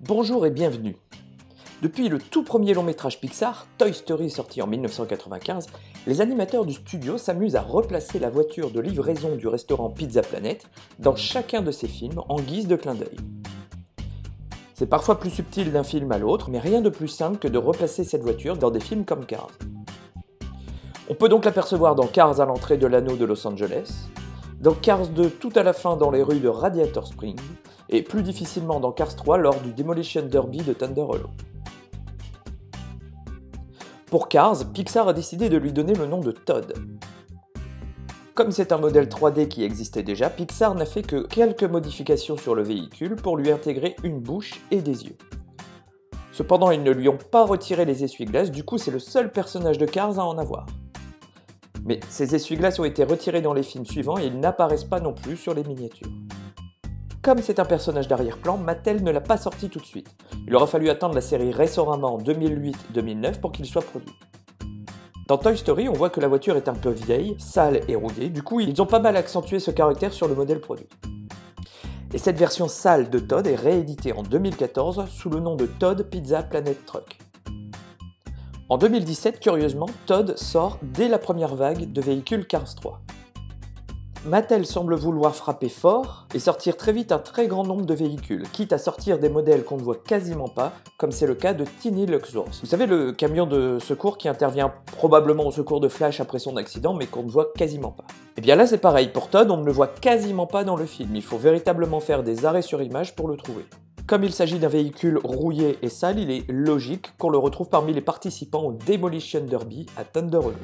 Bonjour et bienvenue. Depuis le tout premier long métrage Pixar, Toy Story sorti en 1995, les animateurs du studio s'amusent à replacer la voiture de livraison du restaurant Pizza Planet dans chacun de ces films en guise de clin d'œil. C'est parfois plus subtil d'un film à l'autre, mais rien de plus simple que de replacer cette voiture dans des films comme Cars. On peut donc l'apercevoir dans Cars à l'entrée de l'anneau de Los Angeles, dans Cars 2 tout à la fin dans les rues de Radiator Springs, et plus difficilement dans Cars 3 lors du Demolition Derby de Thunder Hollow. Pour Cars, Pixar a décidé de lui donner le nom de Todd. Comme c'est un modèle 3D qui existait déjà, Pixar n'a fait que quelques modifications sur le véhicule pour lui intégrer une bouche et des yeux. Cependant, ils ne lui ont pas retiré les essuie-glaces, du coup c'est le seul personnage de Cars à en avoir. Mais ces essuie-glaces ont été retirés dans les films suivants et ils n'apparaissent pas non plus sur les miniatures. Comme c'est un personnage d'arrière-plan, Mattel ne l'a pas sorti tout de suite. Il aura fallu attendre la série Racerama en 2008-2009 pour qu'il soit produit. Dans Toy Story, on voit que la voiture est un peu vieille, sale et rouillée, du coup ils ont pas mal accentué ce caractère sur le modèle produit. Et cette version sale de Todd est rééditée en 2014 sous le nom de Todd Pizza Planet Truck. En 2017, curieusement, Todd sort dès la première vague de véhicules Cars 3. Mattel semble vouloir frapper fort et sortir très vite un très grand nombre de véhicules, quitte à sortir des modèles qu'on ne voit quasiment pas, comme c'est le cas de Tiny Luxors. Vous savez, le camion de secours qui intervient probablement au secours de Flash après son accident, mais qu'on ne voit quasiment pas. Et bien là c'est pareil, pour Todd on ne le voit quasiment pas dans le film, il faut véritablement faire des arrêts sur image pour le trouver. Comme il s'agit d'un véhicule rouillé et sale, il est logique qu'on le retrouve parmi les participants au Demolition Derby à Thunder Hollow.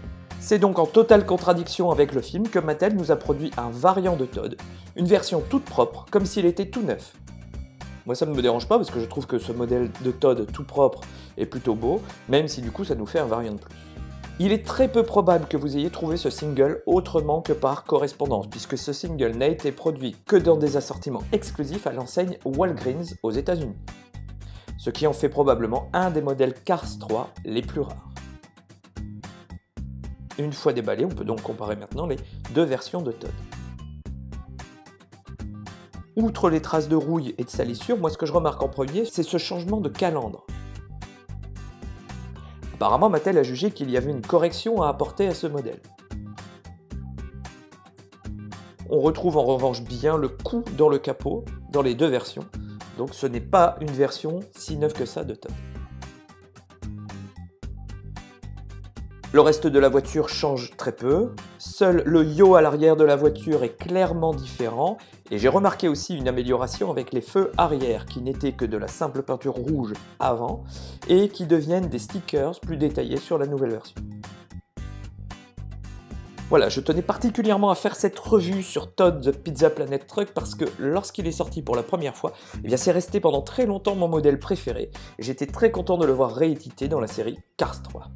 C'est donc en totale contradiction avec le film que Mattel nous a produit un variant de Todd, une version toute propre, comme s'il était tout neuf. Moi ça ne me dérange pas parce que je trouve que ce modèle de Todd tout propre est plutôt beau, même si du coup ça nous fait un variant de plus. Il est très peu probable que vous ayez trouvé ce single autrement que par correspondance, puisque ce single n'a été produit que dans des assortiments exclusifs à l'enseigne Walgreens aux États-Unis, ce qui en fait probablement un des modèles Cars 3 les plus rares. Une fois déballé, on peut donc comparer maintenant les deux versions de Todd. Outre les traces de rouille et de salissure, moi ce que je remarque en premier, c'est ce changement de calandre. Apparemment, Mattel a jugé qu'il y avait une correction à apporter à ce modèle. On retrouve en revanche bien le cou dans le capot, dans les deux versions, donc ce n'est pas une version si neuve que ça de Todd. Le reste de la voiture change très peu, seul le yo à l'arrière de la voiture est clairement différent, et j'ai remarqué aussi une amélioration avec les feux arrière qui n'étaient que de la simple peinture rouge avant, et qui deviennent des stickers plus détaillés sur la nouvelle version. Voilà, je tenais particulièrement à faire cette revue sur Todd The Pizza Planet Truck parce que lorsqu'il est sorti pour la première fois, eh bien c'est resté pendant très longtemps mon modèle préféré, et j'étais très content de le voir réédité dans la série Cars 3.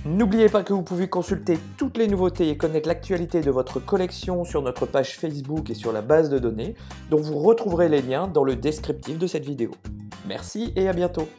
N'oubliez pas que vous pouvez consulter toutes les nouveautés et connaître l'actualité de votre collection sur notre page Facebook et sur la base de données, dont vous retrouverez les liens dans le descriptif de cette vidéo. Merci et à bientôt!